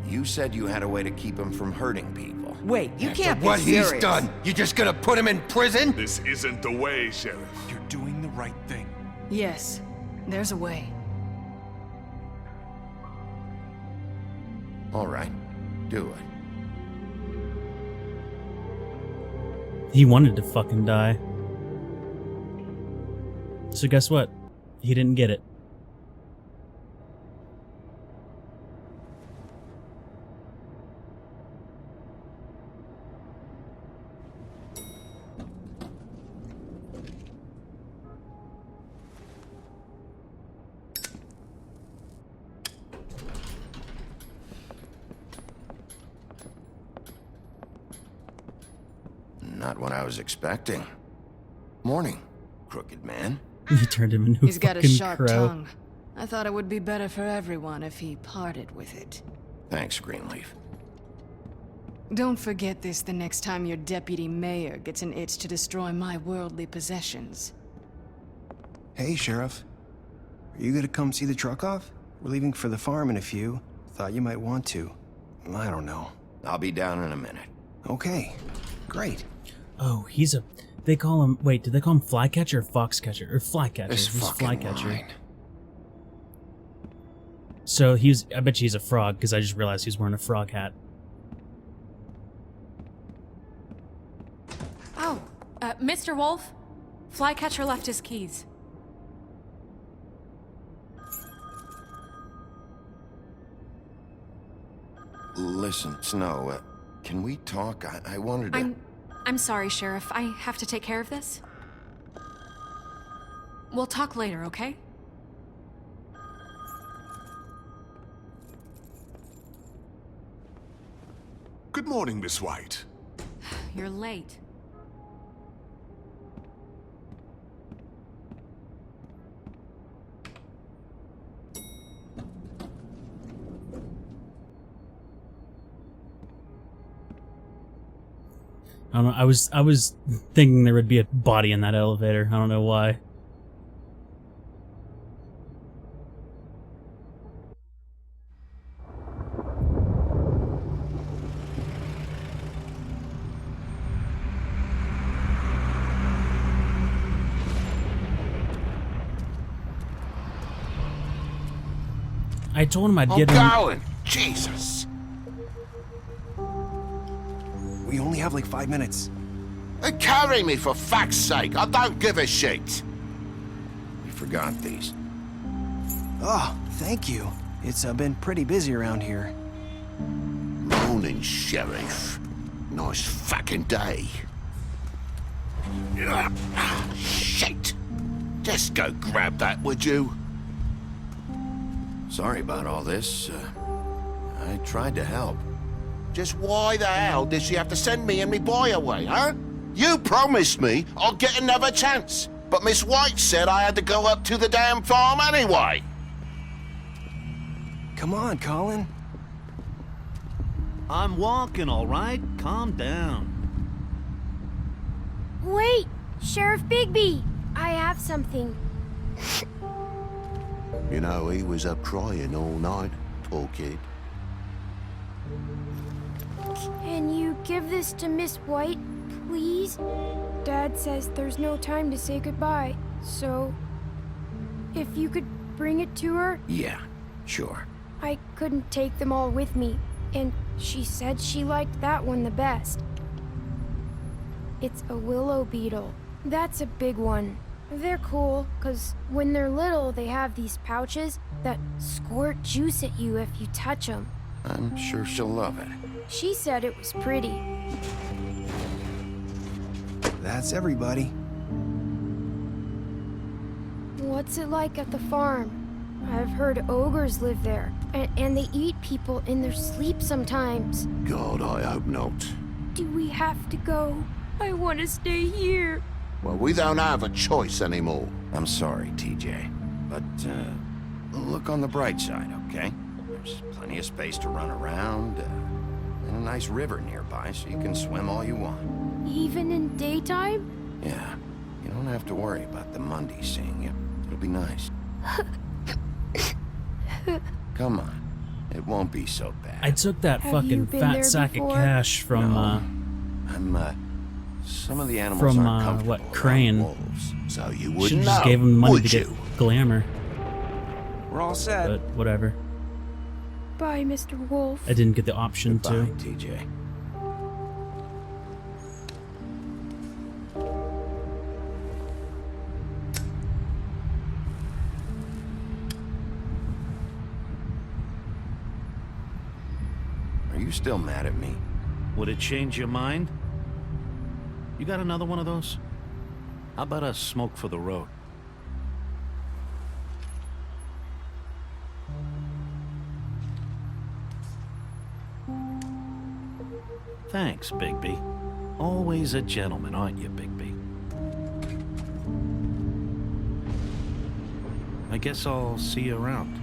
You said you had a way to keep him from hurting people. Wait, you can't be What serious. he's done, you just gonna put him in prison? This isn't the way, Sheriff. You're doing the right thing. Yes, there's a way. All right. Do it. He wanted to fucking die. So guess what? He didn't get it. Not what I was expecting. Morning, crooked man. He turned him into He's a got a fucking sharp crow. tongue. I thought it would be better for everyone if he parted with it. Thanks, Greenleaf. Don't forget this the next time your deputy mayor gets an itch to destroy my worldly possessions. Hey, Sheriff. Are you gonna come see the truck off? We're leaving for the farm in a few. Thought you might want to. I don't know. I'll be down in a minute. Okay. Great. Oh, he's a... They call him... Wait, did they call him Flycatcher or Foxcatcher? Or Flycatcher. This He's fucking Flycatcher. line. So he's... I bet you he's a frog, because I just realized he's wearing a frog hat. Oh, Mr. Wolf? Flycatcher left his keys. Listen, Snow, can we talk? I wanted to... I'm sorry, Sheriff. I have to take care of this. We'll talk later, okay? Good morning, Miss White. You're late. I don't know, I was thinking there would be a body in that elevator. I don't know why. I told him I'd get him. I'm going! Jesus! We only have like 5 minutes. Carry me, for fuck's sake! I don't give a shit! We forgot these. Oh, thank you. It's been pretty busy around here. Morning, Sheriff. Nice fucking day. Shit! Just go grab that, would you? Sorry about all this. I tried to help. Just why the hell did she have to send me and me boy away, huh? You promised me I'll get another chance, but Miss White said I had to go up to the damn farm anyway. Come on, Colin. I'm walking, all right? Calm down. Wait! Sheriff Bigby! I have something. You know, he was up crying all night, poor kid. Can you give this to Miss White, please? Dad says there's no time to say goodbye, so if you could bring it to her? Yeah, sure. I couldn't take them all with me, and she said she liked that one the best. It's a willow beetle. That's a big one. They're cool, 'cause when they're little, they have these pouches that squirt juice at you if you touch them. I'm sure she'll love it. She said it was pretty. That's everybody. What's it like at the farm? I've heard ogres live there, and they eat people in their sleep sometimes. God, I hope not. Do we have to go? I want to stay here. Well, we don't have a choice anymore. I'm sorry, TJ. But, look on the bright side, okay? There's plenty of space to run around, and a nice river nearby, so you can swim all you want. Even in daytime? Yeah, you don't have to worry about the Mundy seeing you. It'll be nice. Come on, it won't be so bad. I took that Have you fucking been fat there sack before? of cash from, Some of the animals from, aren't comfortable what, around Crane. wolves, so you Should've wouldn't just know, gave him the money would to you? get glamour. We're all set. But whatever. Bye, Mr. Wolf. I didn't get the option Goodbye, to. TJ. Are you still mad at me? Would it change your mind? You got another one of those? How about a smoke for the road? Thanks, Bigby. Always a gentleman, aren't you, Bigby? I guess I'll see you around.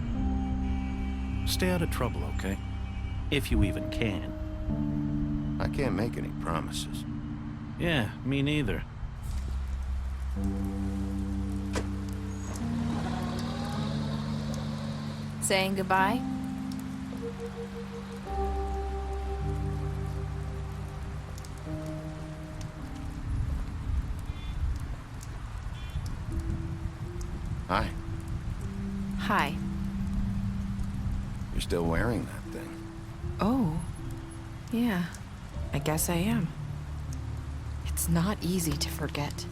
Stay out of trouble, okay? If you even can. I can't make any promises. Yeah, me neither. Saying goodbye? Hi. Hi. You're still wearing that thing. Oh. Yeah. I guess I am. It's not easy to forget.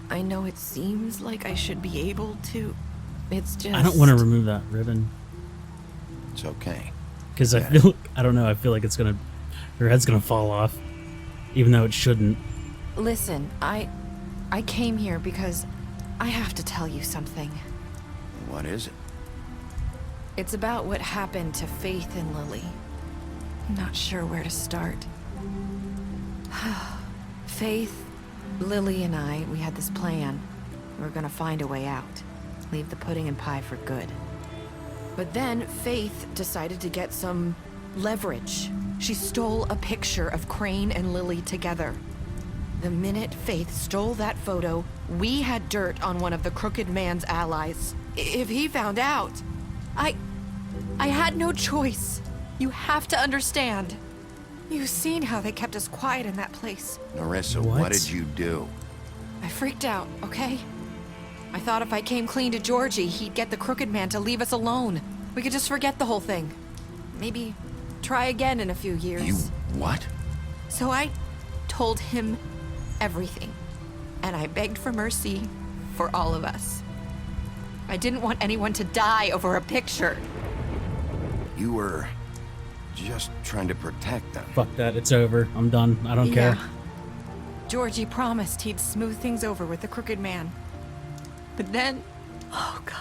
I know it seems like I should be able to. It's just... I don't want to remove that ribbon. It's okay. Because I feel, I don't know, I feel like it's gonna, her head's gonna fall off. Even though it shouldn't. Listen, I came here because I have to tell you something. What is it? It's about what happened to Faith and Lily. I'm not sure where to start. Faith, Lily, and I, we had this plan. We were gonna find a way out. Leave the pudding and pie for good. But then Faith decided to get some leverage. She stole a picture of Crane and Lily together. The minute Faith stole that photo, we had dirt on one of the Crooked Man's allies. If he found out, I had no choice. You have to understand. You've seen how they kept us quiet in that place. Nerissa, what did you do? I freaked out, okay? I thought if I came clean to Georgie, he'd get the Crooked Man to leave us alone. We could just forget the whole thing. Maybe try again in a few years. You what? So I told him everything. And I begged for mercy for all of us. I didn't want anyone to die over a picture. You were just trying to protect them. Fuck that, it's over. I'm done. I don't care. Georgie promised he'd smooth things over with the Crooked Man. But then, oh God.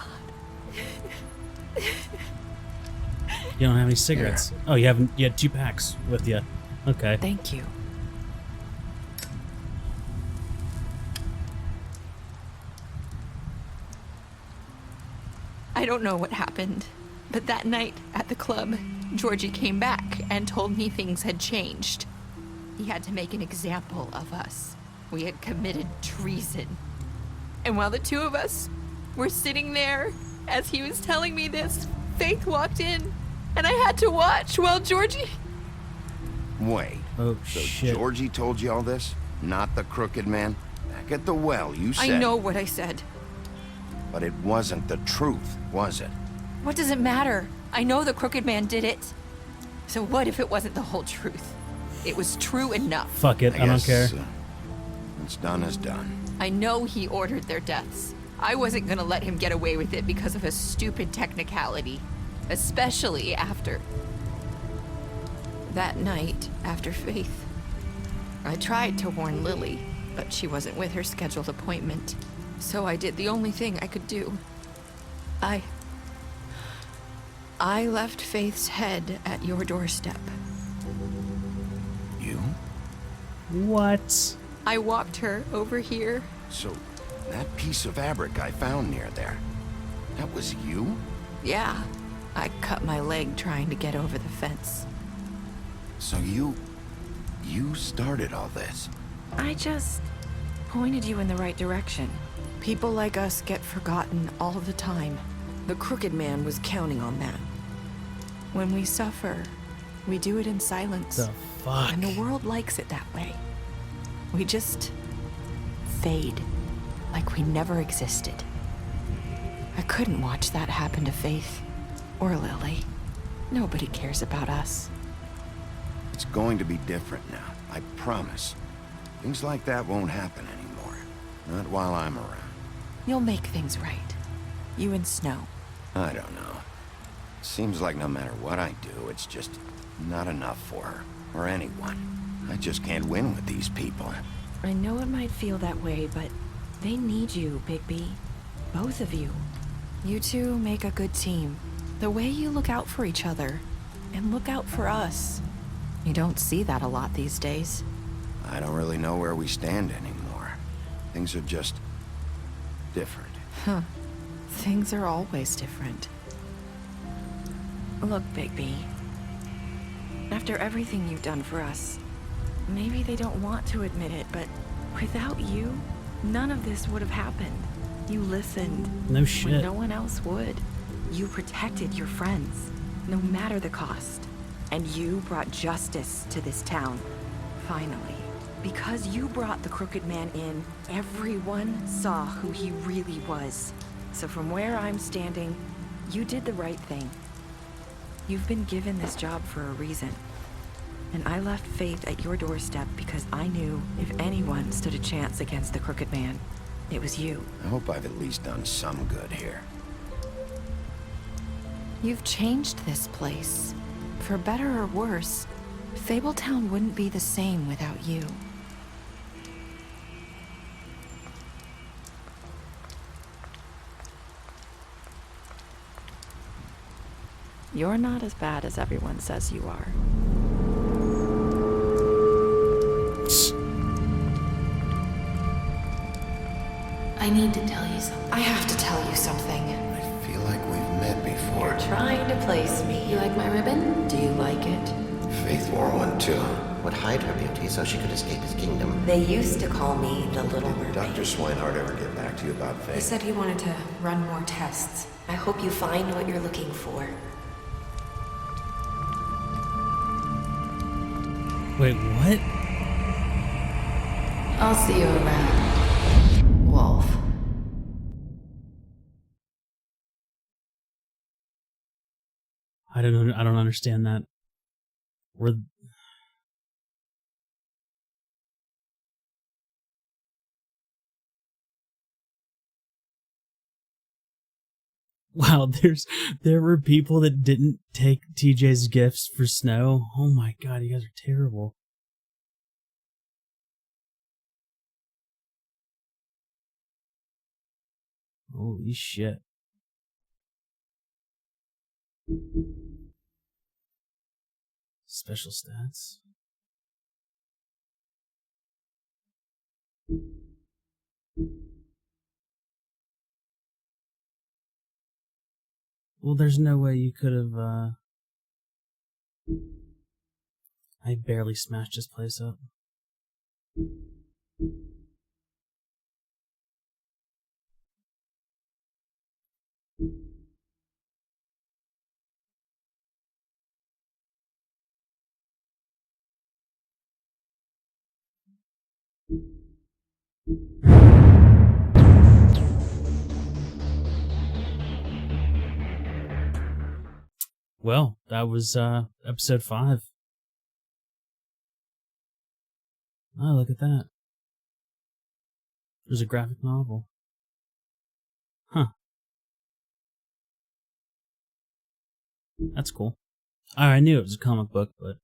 You don't have any cigarettes. Here. Oh, you had 2 packs with you. Okay. Thank you. I don't know what happened, but that night at the club, Georgie came back and told me things had changed. He had to make an example of us. We had committed treason. And while the two of us were sitting there, as he was telling me this, Faith walked in, and I had to watch while Georgie... Wait. Oh, so shit. Georgie told you all this? Not the Crooked Man? Back at the well, you said... I know what I said. But it wasn't the truth, was it? What does it matter? I know the Crooked Man did it. So what if it wasn't the whole truth? It was true enough. Fuck it, I don't care. What's done is done. I know he ordered their deaths. I wasn't gonna let him get away with it because of a stupid technicality. Especially after... that night, after Faith. I tried to warn Lily, but she wasn't with her scheduled appointment. So I did the only thing I could do. I left Faith's head at your doorstep. You? What? I walked her over here. So, that piece of fabric I found near there, that was you? Yeah. I cut my leg trying to get over the fence. So you started all this? I just pointed you in the right direction. People like us get forgotten all the time. The Crooked Man was counting on that. When we suffer, we do it in silence. The fuck? And the world likes it that way. We just fade, like we never existed. I couldn't watch that happen to Faith or Lily. Nobody cares about us. It's going to be different now, I promise. Things like that won't happen anymore. Not while I'm around. You'll make things right. You and Snow. I don't know. Seems like no matter what I do, it's just not enough for her, or anyone. I just can't win with these people. I know it might feel that way, but they need you, Bigby. Both of you. You two make a good team. The way you look out for each other, and look out for us. You don't see that a lot these days. I don't really know where we stand anymore. Things are just different. Huh. Things are always different. Look, Bigby. After everything you've done for us, maybe they don't want to admit it, but without you, none of this would have happened. You listened. No shit. When no one else would. You protected your friends, no matter the cost. And you brought justice to this town. Finally. Because you brought the Crooked Man in, everyone saw who he really was. So from where I'm standing, you did the right thing. You've been given this job for a reason. And I left Faith at your doorstep because I knew if anyone stood a chance against the Crooked Man, it was you. I hope I've at least done some good here. You've changed this place. For better or worse, Fabletown wouldn't be the same without you. You're not as bad as everyone says you are. I need to tell you something. I have to tell you something. I feel like we've met before. You're trying to place me. You like my ribbon? Do you like it? Faith wore one too. Would hide her beauty so she could escape his kingdom. They used to call me the Little Mermaid. Dr. Swinehart ever get back to you about Faith? He said he wanted to run more tests. I hope you find what you're looking for. Wait, what? I'll see you around, Wolf. I don't understand that. We're... Wow, there were people that didn't take TJ's gifts for Snow. Oh my god, you guys are terrible. Holy shit. Special stats. Well, there's no way you could have, I barely smashed this place up. Well, that was episode 5. Oh, look at that. There's a graphic novel. Huh. That's cool. I knew it was a comic book, but